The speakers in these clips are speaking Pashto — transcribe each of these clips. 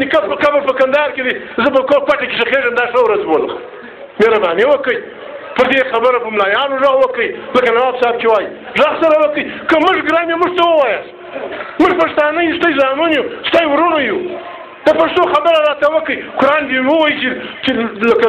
نیکه په قبر په کندهار کې دی زه به کور پټې کې ښخېږم دا ښه ورځ بولم مهرباني وکړئ پر دې خبره په ملایانو غږ وکړئ لکه نواب صاحب چې وایي غږ سره وکړئ که موږ ګران یو موږ ته ووایاست موږ پښتانه یو ستاسو زامن یو ستاسو ورونه یو د پښتو خبره راته وکړئ قرآن دې ووایي چې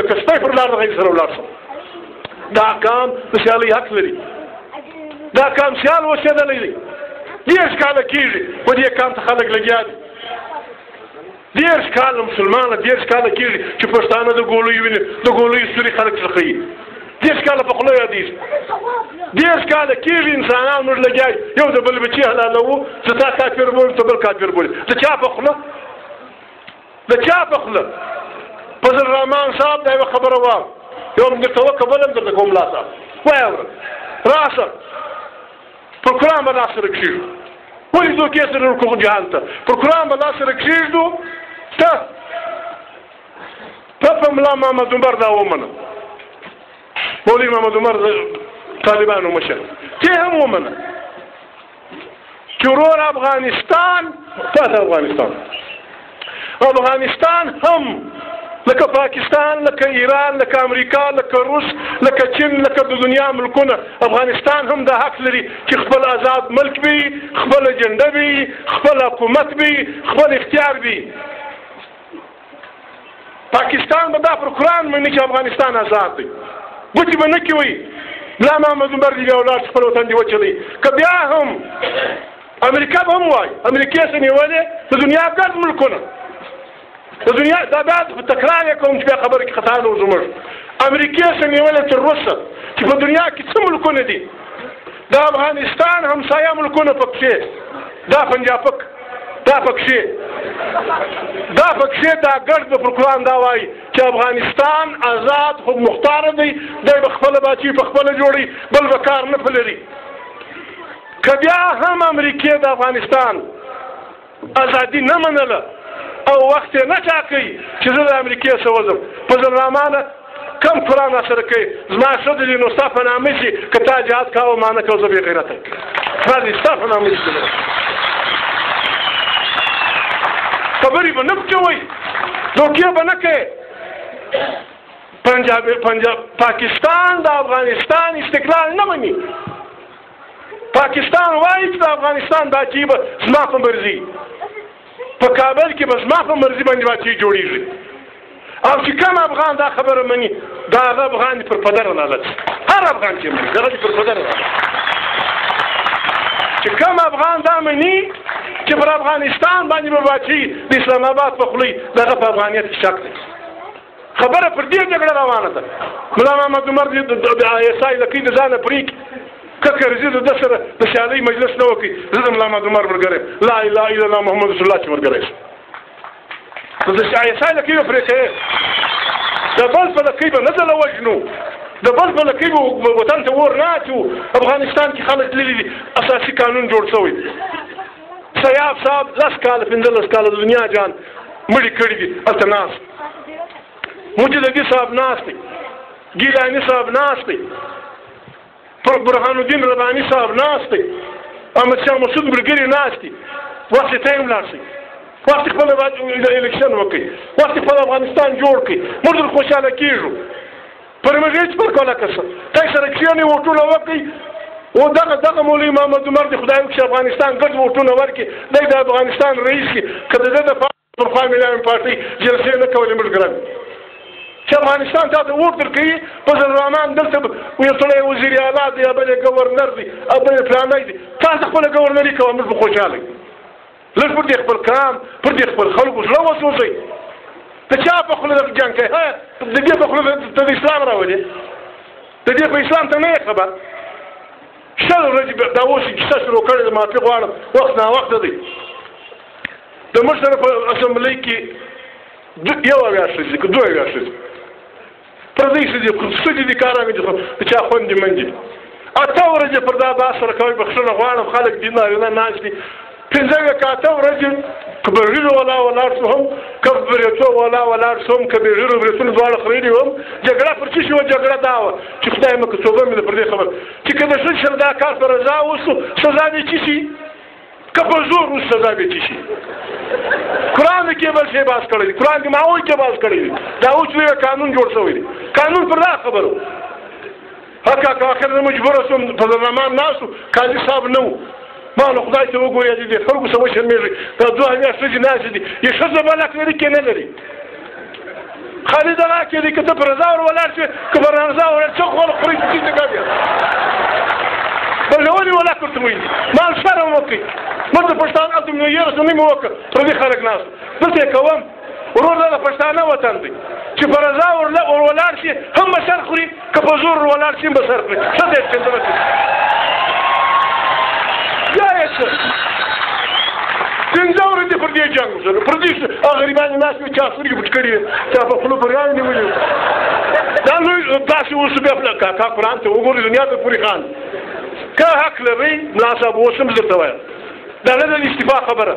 لکه ستاسو پر لار د غیر سره ولاړ شم دا کام د سیالۍ حق لري دا کام سیال اوسېدلی دی 10 کاله کېږي په دې کام ته خلک لګیا دي 10 کاله مسلمانه 10 کاله کېږي چې پښتانه د ګولیو ویني د ګولیو سوري خلک څخه 10 کاله په خوله یادېږي 10 کاله کېږي انسانان موږ لګیا یو د بل بچي حلالوو زه تا کافر بولم ته بل کافر بولي د چا په خوله فضل الرحمن صاحب دا یوه خبره وام یو هم درته وکړه بل هم درته کوم لا صاحب وایه اوره راشه پر قرآن به لاس سره کښېږدو ولې دوکې سره ورکړو جهان ته پر قرآن به لاس سره کښېږدو ته په ملا محمد عمر دا ومنه مولوي محمد عمر طالبانو مشر ته هم ومنه چې ورور افغانستان هم لکه پاکستان لکه ایران لکه امریکا لکه روس لکه چین لکه د دنیا ملکونه افغانستان هم دا حق لري چې خپل آزاد ملک وي خپل اجنډه وي خپل حکومت وي خپل اختیار وي پاکستان به دا پر قرآن مني چې افغانستان آزاد دی ګوتې به نه کوي ملا محمد عمر دې بیا ولاړ خپل وطن دې وچلوي که بیا هم امریکا به هم وایي امریکې څه نیولې د دنیا ګډ ملکونه د دنیا دا بیا تکرار یې کوم چې بیا خبرې کې خطا نه و زموږ امریکې څه نیولې تر روسه چې په دنیا کې څه ملکونه دي د افغانستان همسایه ملکونه پکښې دا پنجابک دا پکښې دا ګډ به پر قرآن دا وایي چې افغانستان آزاد خود مختاره دی دی به خپله باچي په خپله جوړوي بل به کار نه پلري که بیا هم امریکې د افغانستان ازادي نه منله او وخت یې نه ټاکئ چې زه د امریکې څه وځم فضل الرحمانه کم قرآن راسره کوي زما ښځه دي نو ستا په نامه شي که تا جهاد کوه ما نه کوه زه بې غیرته زما دي ستا په نامه شي خبرې به نه کوئ دوکې به نه کوئ پاکستان د افغانستان استقلال نه مني پاکستان وایي چې د افغانستان باچي به زما په مرضي په کابل کې به زما په مرضي باندې باچي جوړېږي او چې کوم افغان دا خبره مني دا هغه افغان دې پر پدره لالت هر افغان چې مني دغه دې پر پدره لالت چې کوم افغان دا مني چې پر افغانستان باندې به باچي د اسلام آباد په خولۍ دغه په افغانیت کې شک دی خبره پر دې جګړه روانه ده ملا محمد عمر دې د ISI لکۍ د ځانه پرېږدي که کرزي د ده سره د سیالۍ مجلس نه وکړي زه د ملا محمد عمر ملګری لا اله الا الله محمد رسول الله چې ملګری شم نو د ISI لکۍ به پرې کوې د بل په لکۍ به نه ځله وژنو د بل په لکۍ به وطن ته اور نه اچو افغانستان کې خلک تللي دي اساسي قانون جوړ شوی دی سیاف صاحب 10 کاله 15 کاله د دنیا جان مړي کړي دي هلته ناست مجددي صاحب ناست دی ګیلاني صاحب ناست دی برهان الدین رباني صاحب ناست دی احمد شاه مسعود ملګري ناست دي وخت ته یې ولاړ شئ وخت خپل الیکشن وکړئ وخت خپل افغانستان جوړ کړئ موږ در خوشحاله کېږو پر موږ هېڅ فرق ونه کړه تاسو سره کښېنئ ووټونه وکړئ او دغه مولوي محمد عمر د خدای وکړي افغانستان ګډ ووټونه ورکړي دی د افغانستان رئیس کړي که د ده دپاره پخوا ملایان پارټۍ جلسې نه کولې موږ ګران چې افغانستان تا ته ووټ درکوي فضل الرحمن دلته یو سړی وزیر اعلی دی یا بل یې ګورنر دی او بل یې فلانی دی تاسو خپله ګورنري کوه موږ به خوشحاله یو لږ پر دې خپل کام پر دې خپل خلکو زړه وسوځئ د چا په خوله دغه جنګ کوي د دې په خوله ته د اسلام راولې د دې په اسلام ته نه یې خبر شل ورځې دا اوس یې کیسه شروع کړې ده معافي غواړم وخت ناوخته دی د موږ سره په اسمبلۍ کې یو اویا ښځې که دوه اویا ښځې پردۍ ښځې ښځې دي کارانې دي خو د چا خوندې مندې دي 8 ورځې پر دا بحث سره کوئ بخښنه غواړم خلک دي نارینه ناست دي 5 که 8 ورځې که برغیرو والا ولاړ شو هم که بریتو والا ولاړ شو هم که برغیرو بریتونو دواړه خریدي هم جګړه پر څه شوه جګړه دا وه چې خدای مه که توبه مې ده پر دې خبر چې که د ښځې سره دا کار په رضا وشو سزا دې څه شي که په زور اوس سزا به شي قرآن کې بل شی باز کړی دی قرآن کې ماحول کې باز کړی دی دا اوس لوی قانون جوړ شوی دی قانون پر دا خبرو هکا که آخر زه مجبوره شوم په برلمان ناست قاضي صاحب نه و ما نو خدای ته وګورې دې خلکو څه وشرمېږي دا دوه میاشتې ښځې ناستې دي یې ښځه بل حق لري کې نه لري خالي دغه کې دي که ته په رضا ور ولاړ شې که په رضا ور څه خور خوري چې څه کوي بل ولې ولا کوته وایي ما شرم وکړي موږ د پښتانه ته نو یې رسنۍ مو وکړه پر دې خلک ناست دلته کوم ورور د پښتانه وطن دی چې په رضا ور ولاړ شي هم بسر خوري که په زور ولاړ شي بسر خوري څه دې څه یا یې څه څنګه ورته پر دې جنگ وشو پر دې غریبانو ناس په چا سوري پټ کړی چې په خپل پرګان نیولې دا نو تاسو اوس به خپل کا قرآن ته وګورئ دنیا ته پوری خان که حق لري مناسب اوسم درته وایم دا نه د استعفا خبره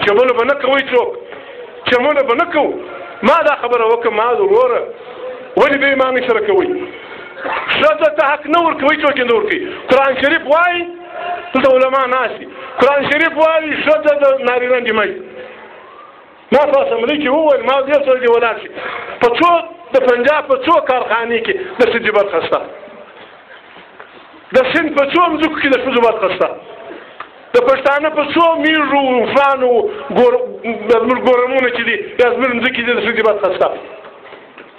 چې موږ به نه کوي څوک چې موږ به نه کوو ما دا خبره وکړه ما وروره ولې به ایمان سره کوي ښځه ته حق نه ورکوي څوک یې نه ورکوي قرآن شریف وایي دلته علما ناست دي قرآن شریف وایي ښځه د نارینه نیمایي ما په اسمبلۍ کې وویل ما دې سره دې ولاړ شي په څو د پنجاب په څو کارخانې کې د ښځې برخه شته د سند په څو مځکو کې د ښځو برخه شته د پښتانه په څو میرو فانو زموږ ګورمونه چې دي یا زموږ مځکې دي د ښځې برخه شته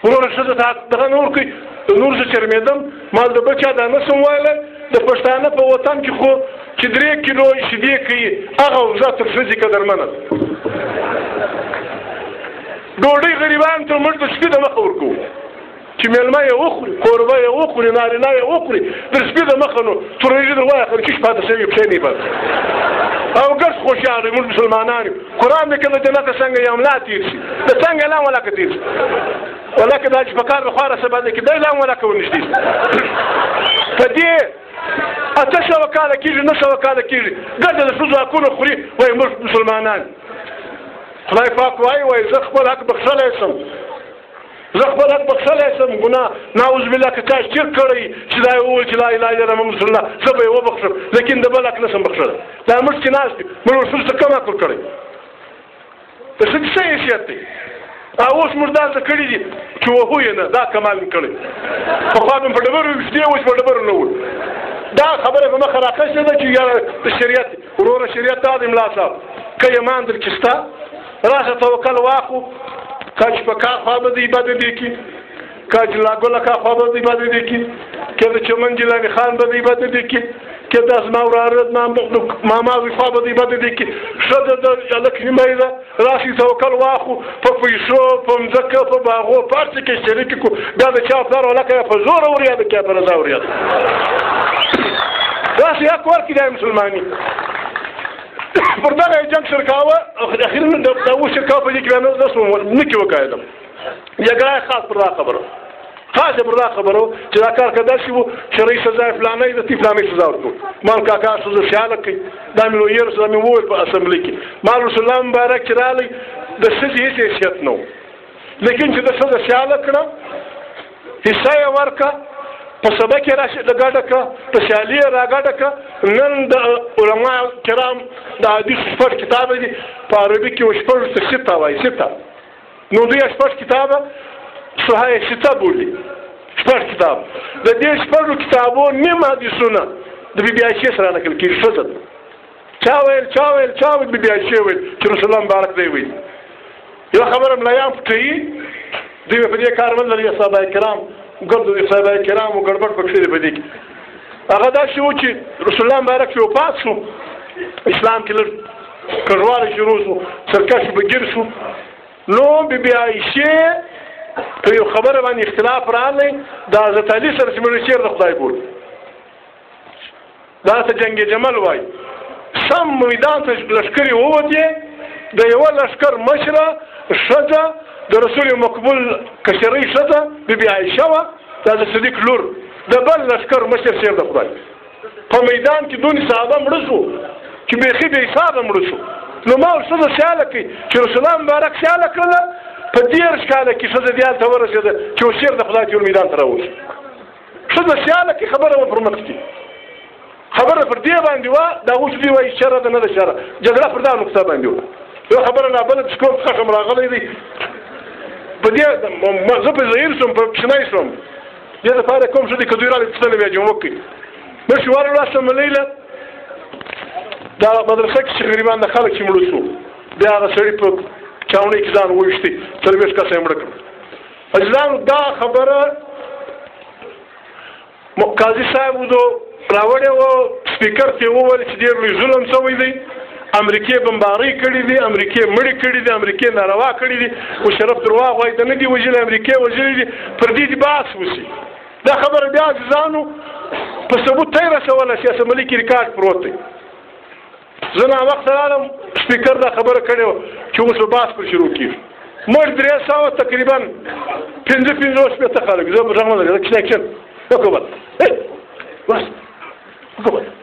وروره ښځه ته دغه نه ورکوي نور زه شرمېدم ما د بل چا دا نه شم ویلی د پښتانه په وطن کې خو چې 3 کیلو شیدې کوي هغه وزه تر ښځې قدرمنه ډوډۍ غریبانو ته موږ د سپي د مخه ورکوو چې میلمه یې وخوري کوربه یې وخوري نارینه یې وخوري د سپي د مخه نو تورېږي در وایه خلکیش پاته شوي پښې نه بس او ګرځ خوشحاله موږ مسلمانان یو قرآن مې که د جنته څنګه یې املا تېر شي د څنګه لام ولکه تېر شي ولکه دا چې په کار د خواره څه باندې کې دی لام ولکه ورنږدې شي په دې 800 کاله کېږي 900 کاله کېږي ګرځه د ښځو حقونه خوري وایي موږ مسلمانان خدای پاک وایي زه خپل حق بخښلی شم زه خپل حق بخښلی شم ګناه نعوذ بالله که چا شرک کړی چې دا یې وویل چې لا اله الا الله محمد رسول الله زه به یې وبخښم لیکن د بل حق نه شم بخښلی دا موږ چې ناست دي موږ رسول څه کم عقل کړی د ښځې څه حیثیت دی اوس موږ دا زده کړي دي چې وهو یې نه دا کمال مې کړی پخوا مې په ډبرو ویښتې اوس په ډبرو نه وو دا خبره په مخه راکشې ده چې یاره د شریعت وروره شریعت دا د املا صاحب که ایمان در کې شته راشه توکل واخو که چې په کار خوا به د عبادت دی کې که چې لاګوله کار خوا به د عبادت دی کې که د چمن جیلاني خان به د عبادت دی کې که د زما وراره ماما خوا به د عبادت دی کې ښځه د هلک نیمایي ده راشي توکل واخو په پیسو په مځکه په باغو په هر څه کې شریک کړو بیا د چا پلار هلکه یا په زوره ورياده که یا په رضا ورياده داسې حق ورکړي دی مسلماني پر دغه جنګ شرکاوه اخیر د اوس شرکاوه په دې کې بیا نه شوم نه کې وکایدم جګړه خاص پر دا خبره خاص پر دا خبره چې دا کار کدا شي وو شرعي سزا فلانه د فلانه سزا ورکړو مان کاکا سزا خیال کوي دا مې ویل سره مې وویل په اسمبلۍ کې مال رسول الله مبارک چې رالی د ښځې هېڅ حیثیت نه و لیکن چې د ښځه خیال کړه حصه یې ورکړه په سبا کې راشي د ګډه که په سیالي یې راګډه که نن د علما کرام د حدیث شپږ کتابه دي په عربي کې شپږو ته سته وایي سته نو دوی شپږ کتابه صحیح سته بولي شپږ کتاب د دې شپږو کتابو نیم حدیثونه د بي بي عایشې سره نقل کېږي ښځه چا ویل بي بي عایشې ویل چې رسول الله مبارک دی ویل یوه خبره ملایان پټوي دوی په دې کار من لري صحابه کرام ګرد د صحابه کرامو ګډوډ پکې دی په دې کې هغه دا شو چې رسول الله مبارک شو پات شو اسلام کې لږ کډوال شروع شو سرکش بګیر شو نو بي بي عایشې په یو خبره باندې اختلاف راغلی د حضرت علي سره چې موږ چیرته خدای بول دا ته جنگ جمل وای سم میدان ته لشکري ووتې د یو لشکر مشره ښځه د رسول مقبول کشرۍ ښځه بي بي عایشه وه دا د صدیق لور د بل لشکر مشر شیخ د خدای په میدان کې دونې صحابه مړه شو چې بیخي بې حسابه مړه شو نو ما ښځه سیاله کوي چې رسول الله مبارک سیاله کړله په 13 کاله کې ښځه دې هلته ورسېده چې شیر د خدای ټول میدان ته راوځي ښځه سیاله کې خبره به پر مخ کړي خبره پر دې باندې وه دا اوس دوی وایي شره ده نه ده شره جګړه پر دا نقطه باندې وه یو خبره نابله چې کوم خشم راغلی دی په دې زه په ظهیر شوم په کوچنی شوم دې دپاره کوم شو دي که دوی راغلي پوښتنه بیا جمع کړي مشي ورلاستم لیله دا مدرسه کې چې غریبان د خلک چې مړه شو بیا هغه سړي په چاونۍ کې ځان وویشتې 40 کسه یې مړه کړل عزیزانو دا خبره قاضي صاحب راوړی و سپیکر ته یې وویل چې ډېر لوی ظلم شوی دی امریکې بمبارۍ کړي دي امریکې مړې کړي دي امریکې ناروا کړي دي مشرف درواغ وایي د نه دي وژلي امریکې وژلي دي پر دې دې بحث وشي دا خبره بیا عزیزانو په ثبوت ته یې رسوله چې اسمبلي کې ریکارډ پروت دی زه ناوخته راغلم سپیکر دا خبره کړې وه چې اوس به بحث پر شروع کېږي مړ 300 تقریبا 55 خلک زه غږ مه لګوه کښېنه وکړه بس وکړه